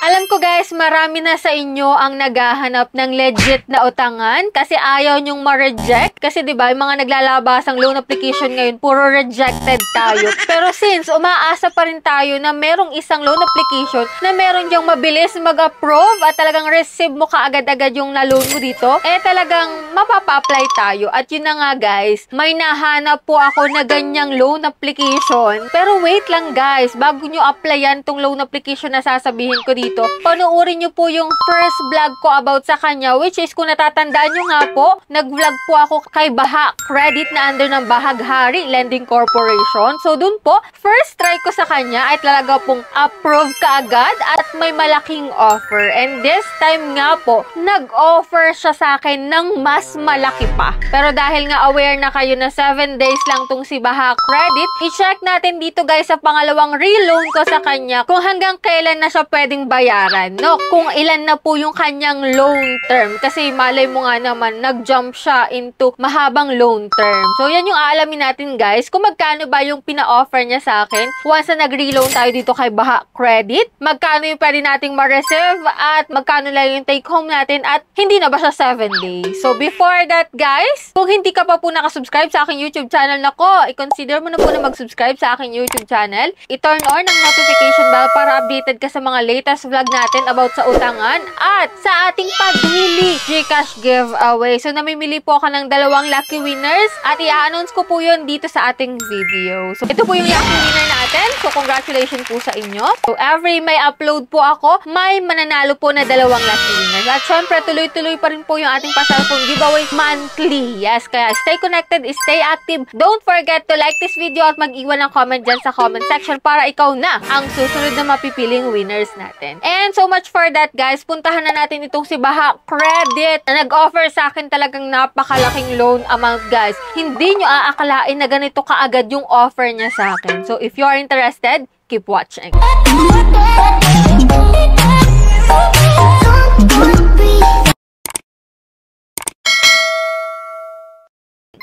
Alam ko guys, marami na sa inyo ang naghahanap ng legit na utangan kasi ayaw nyong ma-reject. Kasi diba, yung mga naglalabasang loan application ngayon, puro rejected tayo. Pero since umaasa pa rin tayo na merong isang loan application na meron dyang mabilis mag-approve at talagang receive mo kaagad-agad yung na-loan mo dito, talagang mapapa-apply tayo. At yun na nga guys, may nahanap po ako na ganyang loan application. Pero wait lang guys, bago nyo applyan tong loan application na sasabihin ko dito, panoorin nyo po yung first vlog ko about sa kanya, which is kung natatandaan nyo nga po, nag-vlog po ako kay Baha Credit na under ng Bahaghari Lending Corporation. So dun po, first try ko sa kanya ay talaga pong approve kaagad at may malaking offer. And this time nga po, nag-offer siya sa akin ng mas malaki pa. Pero dahil nga aware na kayo na 7 days lang tong si Baha Credit, i-check natin dito guys sa pangalawang reloan ko sa kanya kung hanggang kailan na siya pwedeng bayaran, no? Kung ilan na po yung kanyang loan term. Kasi malay mo nga naman, nag-jump siya into mahabang loan term. So, yan yung aalamin natin guys, kung magkano ba yung pina-offer niya sa akin once na nag-reloan tayo dito kay Baha Credit, magkano yung pwede nating ma-receive at magkano lang yung take home natin at hindi na ba siya 7 days. So, before that guys, kung hindi ka pa po nakasubscribe sa aking YouTube channel, nako, i-consider mo na po na mag-subscribe sa aking YouTube channel. I-turn on ang notification bell para updated ka sa mga latest vlog natin about sa utangan at sa ating pag-hili GCash giveaway. So, namimili po ako ng 2 lucky winners at i-announce ko po yun dito sa ating video. So, ito po yung lucky winner natin. So, congratulations po sa inyo. So, every may upload po ako, may mananalo po na 2 lucky winners. At syempre, tuloy-tuloy pa rin po yung ating pa-cellphone giveaway monthly. Yes, kaya stay connected, stay active. Don't forget to like this video at mag-iwan ng comment dyan sa comment section para ikaw na ang susunod na mapipiling winners natin. And so much for that guys, puntahan na natin itong si Baha Credit na nag-offer sa akin talagang napakalaking loan amount guys. Hindi nyo aakalain na ganito kaagad yung offer niya sa akin. So if you are interested, keep watching.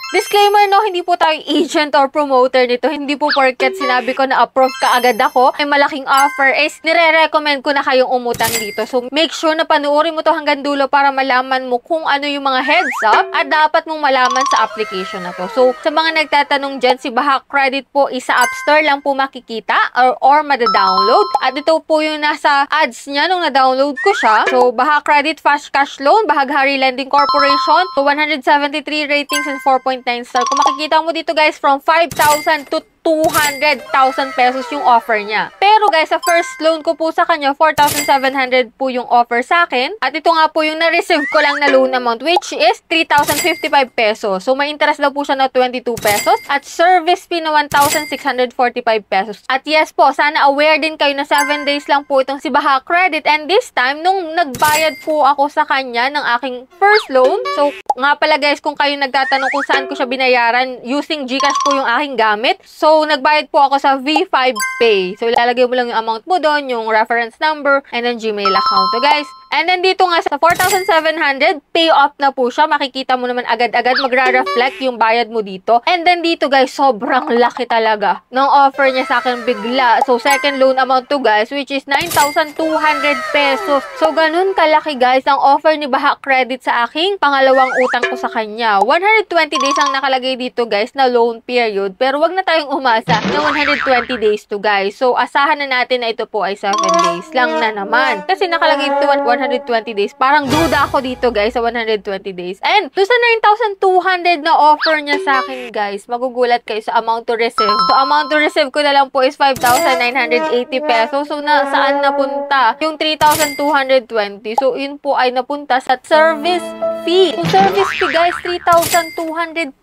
Disclaimer no, hindi po tayo agent or promoter nito. Hindi po porket sinabi ko na approve ka agad ako, may malaking offer is nire-recommend ko na kayong umutang dito. So make sure na panoorin mo to hanggang dulo para malaman mo kung ano yung mga heads up at dapat mong malaman sa application na to. So sa mga nagtatanong dyan, si Baha Credit po is sa App Store lang po makikita or mada-download. At ito po yung nasa ads niya nung na-download ko siya. So Baha Credit Fast Cash Loan, Bahaghari Lending Corporation. So 173 ratings and 4.9 star. Kung makikita mo dito guys, from 5,000 to 200,000 pesos yung offer niya. Pero guys, sa first loan ko po sa kanya, 4,700 po yung offer sa akin. At ito nga po yung na-receive ko lang na loan amount, which is 3,055 pesos. So, may interest daw po siya na 22 pesos. At service fee na 1,645 pesos. At yes po, sana aware din kayo na 7 days lang po itong si Baha Credit. And this time, nung nagbayad po ako sa kanya ng aking first loan, so nga pala guys, kung kayo nagtatanong kung saan ko siya binayaran, using GCash po yung aking gamit. So, nagbayad po ako sa V5 Pay. So, ilalagay mo lang yung amount mo doon, yung reference number, and then Gmail account. So, guys, and then dito nga sa 4,700, pay off na po siya. Makikita mo naman agad-agad, magra-reflect yung bayad mo dito. And then dito guys, sobrang laki talaga ng offer niya sa akin bigla. So, second loan amount to guys, which is 9,200 pesos. So, ganun kalaki guys ang offer ni Baha Credit sa aking pangalawang utang ko sa kanya. 120 days ang nakalagay dito guys na loan period. Pero wag na tayong umasa na 120 days to guys. So, asahan na natin na ito po ay 7 days lang na naman. Kasi nakalagay dito 120 days. Parang duda ako dito guys sa 120 days. And doon sa 9,200 na offer niya sa akin guys, magugulat kayo sa amount to receive. So amount to receive ko na lang po is 5,980 pesos. So saan napunta yung 3,220? So yun po ay napunta sa service fee. So service fee guys, 3,220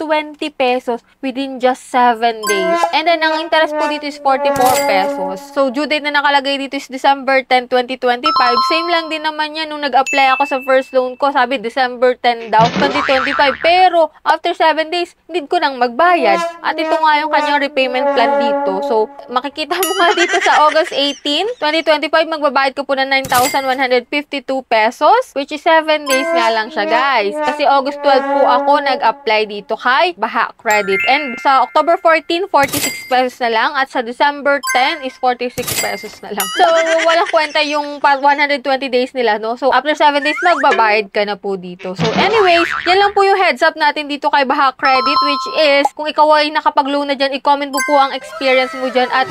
pesos within just 7 days. And then ang interest po dito is 44 pesos. So due date na nakalagay dito is December 10, 2025. Same lang din naman yan nung nag-apply ako sa first loan ko. Sabi December 10 daw, 2025. Pero after 7 days, need ko nang magbayad. At ito nga yung kanyang repayment plan dito. So makikita mo nga dito sa August 18, 2025, magbabayad ko po ng 9,152 pesos, which is 7 days nga lang siya guys. guys. Kasi August 12 po ako nag-apply dito kay Baha Credit. And sa October 14, 46 pesos na lang. At sa December 10 is 46 pesos na lang. So, walang kwenta yung 120 days nila, no? So, after 7 days, magbabayad ka na po dito. So, anyways, yan lang po yung heads up natin dito kay Baha Credit, which is, kung ikaw ay nakapag-loan na dyan, i-comment mo po ang experience mo dyan at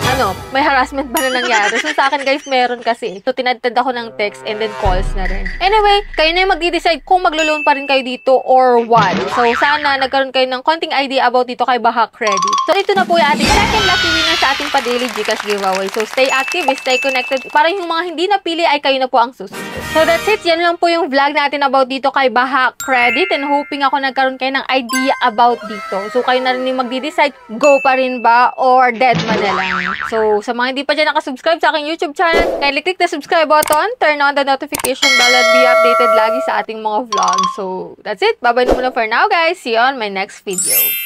may harassment ba na nangyari? So, sa akin guys, meron kasi. So, tinadtad ako ng text and then calls na rin. Anyway, kayo na yung magdi-decide kung maglo-loan pa rin kayo dito or what. So, sana nagkaroon kayo ng konting idea about dito kay Baha Credit. So, ito na po yung ating second lucky winner sa ating pa-daily Gcash giveaway. So, stay active, stay connected. Para yung mga hindi napili ay kayo na po ang susunod. So, that's it. Yan lang po yung vlog natin about dito kay Baha Credit and hoping ako nagkaroon kayo ng idea about dito. So, kayo na rin yung magdi-decide, go pa rin ba or dead man na lang. So, sa mga hindi pa dyan nakasubscribe sa aking YouTube channel, kindly click the subscribe button, turn on the notification bell at be updated lagi sa ating mga vlogs. So, that's it. Bye-bye na muna for now, guys. See you on my next video.